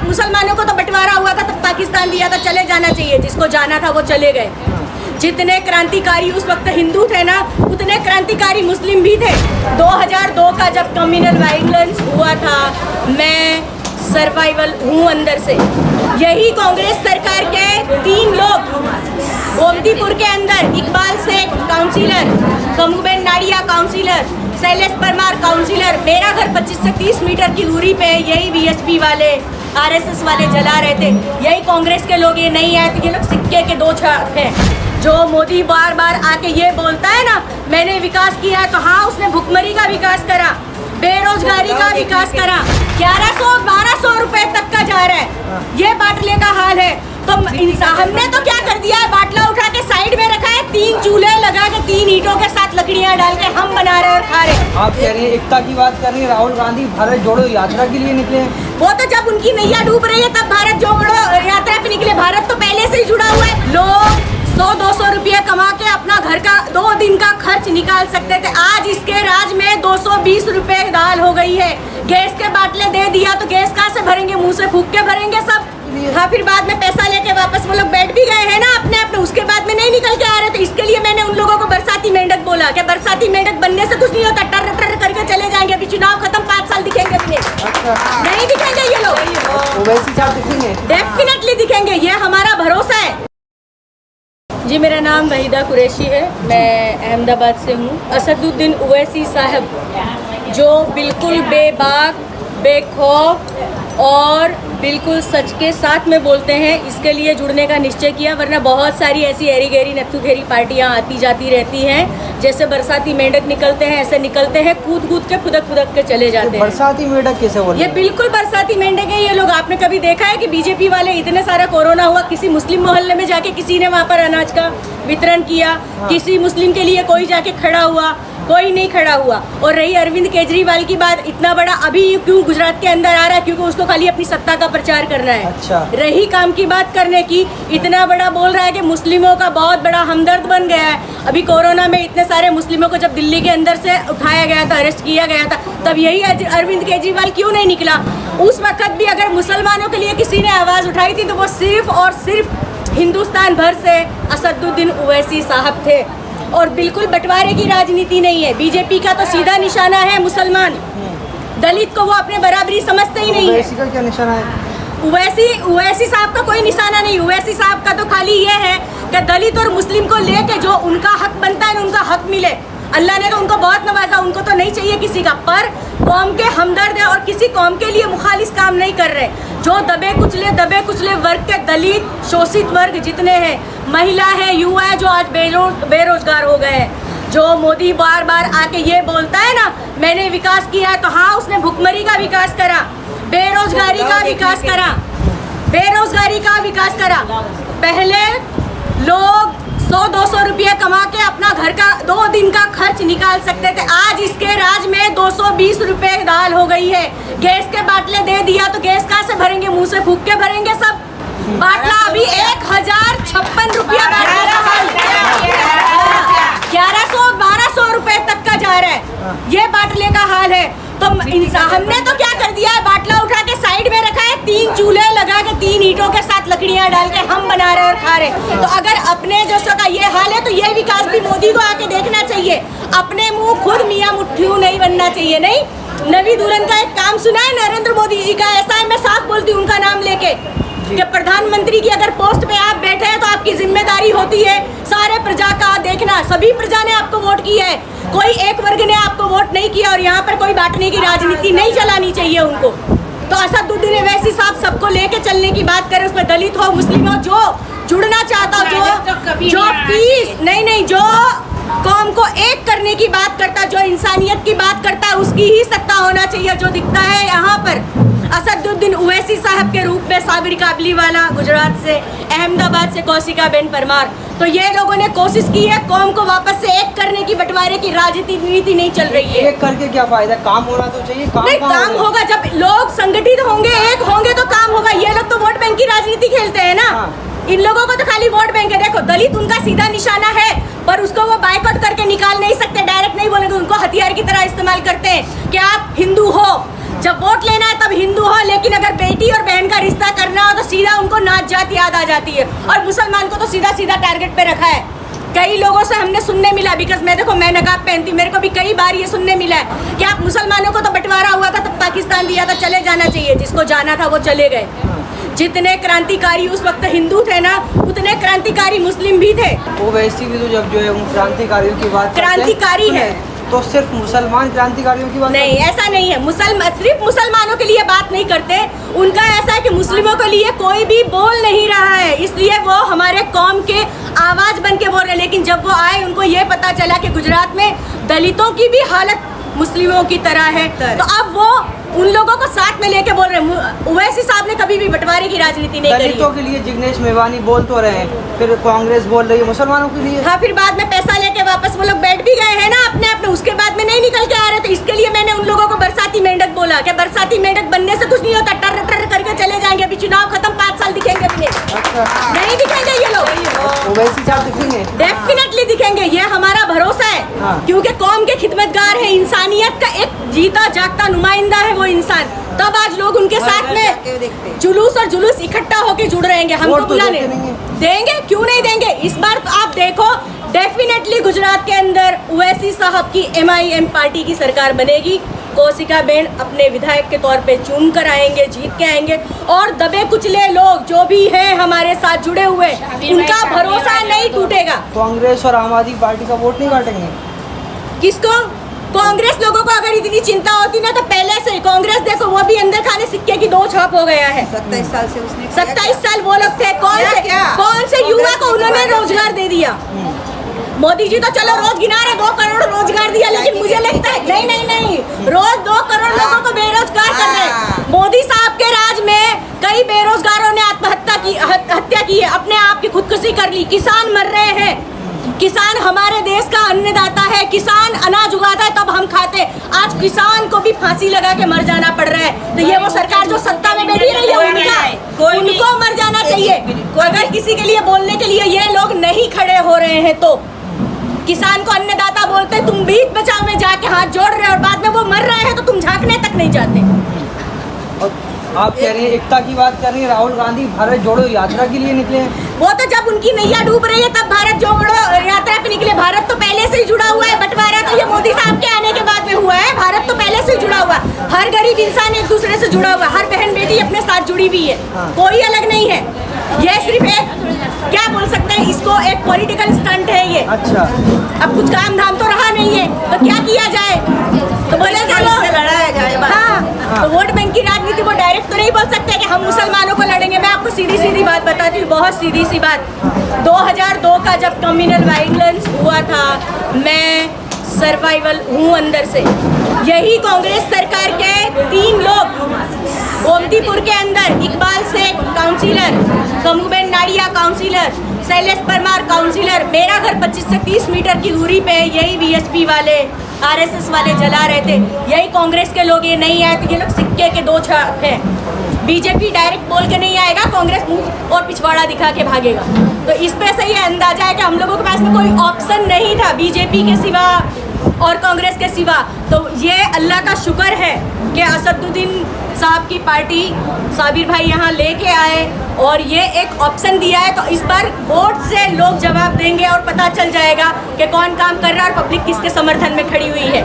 मुसलमानों को तो बंटवारा हुआ था तब पाकिस्तान दिया था, चले जाना चाहिए, जिसको जाना था वो चले गए। जितने क्रांतिकारी उस वक्त हिंदू थे ना, उतने क्रांतिकारी मुस्लिम भी थे। 2002 का जब कम्युनल वायलेंस हुआ था, मैं सर्वाइवल हूँ अंदर से। यही कांग्रेस सरकार के 3 लोग गोमतीपुर के अंदर, Iqbal Shaikh councillor, Kamuben Nadia councillor, Shailesh Parmar councillor, मेरा घर 25 से 30 मीटर की दूरी पे यही वीएचपी वाले, आरएसएस वाले जला रहे थे। यही कांग्रेस के लोग, ये नहीं आए थे, ये लोग सिक्के के 2 छाप हैं। जो मोदी बार बार आके ये बोलता है ना, मैंने विकास किया है, तो हाँ, उसने भुखमरी का विकास करा, बेरोजगारी का विकास करा, 1100-1200 रुपए तक का जा रहा है, ये बाटले का हाल है। तो हमने तो क्या कर दिया है, बाटला उठा के साइड में रखा है, 3 चूल्हे लगा के 3 ईंटों के साथ लकड़ियां डाल के हम बना रहे और खा रहे। आप कह रही हैं एकता की बात कर रही है, राहुल गांधी भारत जोड़ो यात्रा के लिए निकले हैं। वो तो जब उनकी नैया डूब रही है तब भारत जोड़ो यात्रा पे निकले, भारत तो पहले से ही जुड़ा हुआ है। लोग 100-200 रुपये कमा के अपना घर का 2 दिन का खर्च निकाल सकते थे, आज इसके राज में 220 रुपए दाल हो गई है। गैस के बाटले दे दिया तो गैस कहाँ से भरेंगे, मुंह से फूंक के भरेंगे सब। हाँ, फिर बाद में पैसा लेके वापस वो लोग बैठ भी गए हैं ना अपने अपने, उसके बाद में नहीं निकल के आ रहे थे। इसके लिए मैंने उन लोगों को बरसाती मेंढक बोला कि बरसाती मेंढक बनने से कुछ नहीं होता, टर टर करके चले जाएंगे, अभी चुनाव खत्म, 5 साल दिखेंगे भी नहीं दिखेंगे ये लोग, डेफिनेटली दिखेंगे, ये हमारा भरोसा है। जी, मेरा नाम वहीदा कुरैशी है, मैं अहमदाबाद से हूँ। असदुद्दीन ओवैसी साहब जो बिल्कुल बेबाक, बेखौफ और बिल्कुल सच के साथ में बोलते हैं, इसके लिए जुड़ने का निश्चय किया, वरना बहुत सारी ऐसी एरी गहरी नत्थु घेरी पार्टियां आती जाती रहती हैं। जैसे बरसाती मेंढक निकलते हैं, ऐसे निकलते हैं, कूद कूद के फुदक फुदक के चले जाते हैं। बरसाती मेंढक कैसे बोल रहे हैं? ये बिल्कुल बरसाती मेंढक है ये लोग। आपने कभी देखा है कि बीजेपी वाले, इतने सारा कोरोना हुआ, किसी मुस्लिम मोहल्ले में जाके किसी ने वहाँ पर अनाज का वितरण किया? किसी मुस्लिम के लिए कोई जाके खड़ा हुआ? कोई नहीं खड़ा हुआ। और रही अरविंद केजरीवाल की बात, इतना बड़ा अभी क्यों गुजरात के अंदर आ रहा है? क्योंकि उसको खाली अपनी सत्ता का प्रचार करना है। अच्छा। रही काम की बात करने की, इतना बड़ा बोल रहा है कि मुस्लिमों का बहुत बड़ा हमदर्द बन गया है। अभी कोरोना में इतने सारे मुस्लिमों को जब दिल्ली के अंदर से उठाया गया था, अरेस्ट किया गया था, तब यही अरविंद केजरीवाल क्यों नहीं निकला? उस वक्त भी अगर मुसलमानों के लिए किसी ने आवाज़ उठाई थी तो वो सिर्फ और सिर्फ हिंदुस्तान भर से असदुद्दीन ओवैसी साहब थे। और बिल्कुल बंटवारे की राजनीति नहीं है। बीजेपी का तो सीधा निशाना है मुसलमान, दलित को वो अपने बराबरी समझते ही नहीं है। ओवैसी का क्या निशाना है? ओवैसी साहब का कोई निशाना नहीं। ओवैसी साहब का तो खाली ये है कि दलित और मुस्लिम को लेके जो उनका हक बनता है, उनका हक मिले। अल्लाह ने तो उनको बहुत नवाजा, उनको तो नहीं चाहिए किसी का, पर कौम के हमदर्द है और किसी कौम के लिए मुखालिस काम नहीं कर रहे। जो दबे कुचले वर्ग के दलित, शोषित वर्ग जितने हैं, महिला है, युवा है, जो आज बेरोजगार हो गए हैं। जो मोदी बार बार आके ये बोलता है ना, मैंने विकास किया है, तो हाँ, उसने भुखमरी का विकास करा, बेरोजगारी का विकास करा, बेरोजगारी का विकास करा। पहले लोग 100-200 रुपये कमा के अपना घर का 2 दिन का खर्च निकाल सकते थे, आज इसके राज में 220 रुपए दाल हो गई है। गैस के बाटले दे दिया तो गैस कहाँ से भरेंगे, मुंह से फूंक के भरेंगे सब। बाटला अभी 1056 रुपया 1100-1200 रुपए तक का जा रहा है, ये बाटले का हाल है। तो हमने तो क्या कर दिया है, बाटला उठा के साइड में रखा है, 3 चूल्हे लगा के 3 ईंटों के साथ लकड़ियां डाल के हम बना रहे और खा रहे। तो अगर अपने जैसों का ये हाल है तो ये विकास भी मोदी को आके देखना चाहिए। अपने मुंह खुद मियां मुट्ठियों नहीं बनना चाहिए। नहीं, नवी दुल्हन का एक काम सुना है नरेंद्र मोदी जी का, ऐसा है, मैं साफ बोलती हूँ उनका नाम लेके, कि प्रधानमंत्री की अगर पोस्ट पे आप बैठे हैं तो आपकी जिम्मेदारी होती है सारे प्रजा का देखना। सभी प्रजा ने आपको वोट किया है, कोई एक वर्ग ने आपको वोट नहीं किया, और यहाँ पर कोई बांटने की राजनीति नहीं चलानी चाहिए उनको। तो असदुद्दीन ओवैसी साहब सबको लेके चलने की बात करें, उसमें दलित हो, मुस्लिम हो, जो जुड़ना चाहता हो, जो पीस नहीं, जो कौम को एक करने की बात करता, जो इंसानियत की बात करता है, उसकी ही सत्ता होना चाहिए। जो दिखता है यहाँ पर असदुद्दीन ओवैसी साहब के रूप में साबिर काबलीवाला गुजरात से, अहमदाबाद से कौशिका बेन परमार, तो ये लोगों ने कोशिश की है कौम को वापस से एक करने की, बंटवारे की राजनीति नहीं चल रही है। एक करके क्या फायदा, काम होना तो चाहिए। काम होगा जब लोग संगठित होंगे, एक होंगे तो काम होगा। ये लोग तो वोट बैंक की राजनीति खेलते हैं ना। इन लोगों को तो खाली वोट बैंक है। देखो, दलित उनका सीधा निशाना है, पर उसको वो बायकॉट करके निकाल नहीं सकते, डायरेक्ट नहीं बोलेंगे, उनको हथियार की तरह इस्तेमाल करते हैं कि आप हिंदू हो, जब वोट लेना है तब हिंदू हो, लेकिन अगर बेटी और बहन का रिश्ता जात याद आ जाती है, और मुसलमान को तो सीधा सीधा टारगेट पे रखा है। कई लोगों से हमने सुनने मिला, बिकॉज मैं देखो मैं नकाब पहनती, मेरे को भी कई बार ये सुनने मिला है कि आप मुसलमानों को तो बंटवारा हुआ था तब पाकिस्तान दिया था, चले जाना चाहिए, जिसको जाना था वो चले गए। जितने क्रांतिकारी उस वक्त हिंदू थे ना, उतने क्रांतिकारी मुस्लिम भी थे। वो वैसे भी तो जब जो है उन क्रांतिकारियों की बात करते हैं, क्रांतिकारी है तो सिर्फ मुसलमान क्रांतिकारियों की बात नहीं, ऐसा नहीं है। सिर्फ मुसलमानों के लिए बात नहीं करते, उनका ऐसा है कि मुस्लिमों के लिए कोई भी बोल नहीं रहा है, इसलिए वो हमारे कौम के आवाज बन के बोल रहे हैं। लेकिन जब वो आए, उनको ये पता चला कि गुजरात में दलितों की भी हालत मुस्लिमों की तरह है, तो अब वो उन लोगों को साथ में लेके बोल रहे हैं। ओवैसी साहब ने कभी भी बंटवारे की राजनीति नहीं करी। दलितों के लिए जिग्नेश मेवानी बोल तो रहे हैं, फिर कांग्रेस बोल रही है मुसलमानों के लिए। हाँ, फिर बाद में पैसा लेके वापस वो लोग बैठ भी गए हैं ना अपने अपने, उसके बाद में नहीं निकल के आ रहे। तो इसके लिए मैंने उन लोगों को बरसाती मेंढक बोला कि बरसाती मेंढक बनने से कुछ नहीं होता, टर टर करके चले जाएंगे, अभी चुनाव खत्म, 5 साल दिखेंगे भी नहीं। अच्छा, नहीं दिखेंगे ये लोग, ओवैसी साहब दिखेंगे, डेफिनेटली दिखेंगे, ये हमारा भरोसा है। हाँ। क्योंकि कौम के खिदमतगार है, इंसानियत का एक जीता जागता नुमाइंदा है वो इंसान, तब आज लोग उनके साथ में जुलूस और जुलूस इकट्ठा होके जुड़ रहेंगे हमको बुलाने। देंगे, क्यों नहीं देंगे। इस बार तो आप देखो, डेफिनेटली गुजरात के अंदर ओवैसी साहब की MIM पार्टी की सरकार बनेगी। कौशिका बेन अपने विधायक के तौर पे चुन कर आएंगे, जीत के आएंगे, और दबे कुचले लोग जो भी हैं हमारे साथ जुड़े हुए, उनका भरोसा नहीं टूटेगा। कांग्रेस और आम आदमी पार्टी का वोट नहीं बांटेंगे। किसको? कांग्रेस लोगों को अगर इतनी चिंता होती ना तो पहले से कांग्रेस देखो, वो भी अंदर खाने सिक्के की 2 छाप हो गया है। 27 साल से उसने 27 साल वो लोग थे, कौन से युवा को उन्होंने रोजगार दे दिया। मोदी जी तो चलो रोज गिना रहे 2 करोड़ रोजगार दिया, लेकिन मुझे लगता है नहीं, रोज 2 करोड़ लोगों को बेरोजगार कर रहे। मोदी साहब के राज में कई बेरोजगारों ने हत्या की है, अपने आप की खुदकुशी कर ली। किसान मर रहे हैं, किसान हमारे देश का अन्नदाता है, किसान अनाज उगाता है तब हम खाते। आज किसान को भी फांसी लगा के मर जाना पड़ रहा है। तो ये वो सरकार जो सत्ता में बैठी रही है, उनको मर जाना चाहिए। अगर किसी के लिए बोलने के लिए ये लोग नहीं खड़े हो रहे हैं तो किसान को अन्नदाता बोलते, तुम बीच बचाव में जाके हाथ जोड़ रहे हो, और बाद में वो मर रहे हैं तो तुम झांकने तक नहीं जाते। और आप कह रहे हैं एकता की बात कर रही हैं, राहुल गांधी भारत जोड़ो यात्रा के लिए निकले हैं। वो तो जब उनकी नैया डूब रही है तब भारत जोड़ो यात्रा पे निकले। भारत तो पहले से ही जुड़ा हुआ है, बंटवारा तो ये मोदी साहब के आने के बाद में हुआ है। भारत तो पहले से ही जुड़ा हुआ, हर गरीब इंसान एक दूसरे से जुड़ा हुआ, हर बहन बेटी अपने साथ जुड़ी हुई है, कोई अलग नहीं है। ये सिर्फ एक क्या बोल सकते हैं, इसको एक पॉलिटिकल स्टंट है ये। अच्छा, अब कुछ काम धाम तो रहा नहीं है तो क्या किया जाए, तो बोले चलो लड़ाया जाए। हाँ, तो वोट बैंक की राजनीति को डायरेक्ट तो नहीं बोल सकते कि हम मुसलमानों को लड़ेंगे। मैं आपको सीधी सीधी बात बताती हूँ, बहुत सीधी सी बात। 2002 का जब कम्युनल वायलेंस हुआ था, मैं सर्वाइवल हूँ अंदर से। यही कांग्रेस सरकार के 3 लोग, गोमतीपुर के अंदर Iqbal Shaikh councillor, Kamuben Nadia councillor, Shailesh Parmar councillor, मेरा घर 25 से 30 मीटर की दूरी पे यही VSP वाले, RSS वाले जला रहे थे। यही कांग्रेस के लोग, ये नहीं आए तो ये लोग सिक्के के 2 छाप हैं। बीजेपी डायरेक्ट बोल के नहीं आएगा, कांग्रेस मुंह और पिछवाड़ा दिखा के भागेगा। तो इस पे से ये अंदाजा है कि हम लोगों के पास में कोई ऑप्शन नहीं था बीजेपी के सिवा और कांग्रेस के सिवा। तो ये अल्लाह का शुक्र है कि असदुद्दीन साहब की पार्टी साबिर भाई यहाँ लेके आए और ये एक ऑप्शन दिया है। तो इस बार वोट से लोग जवाब देंगे और पता चल जाएगा कि कौन काम कर रहा है और पब्लिक किसके समर्थन में खड़ी हुई है।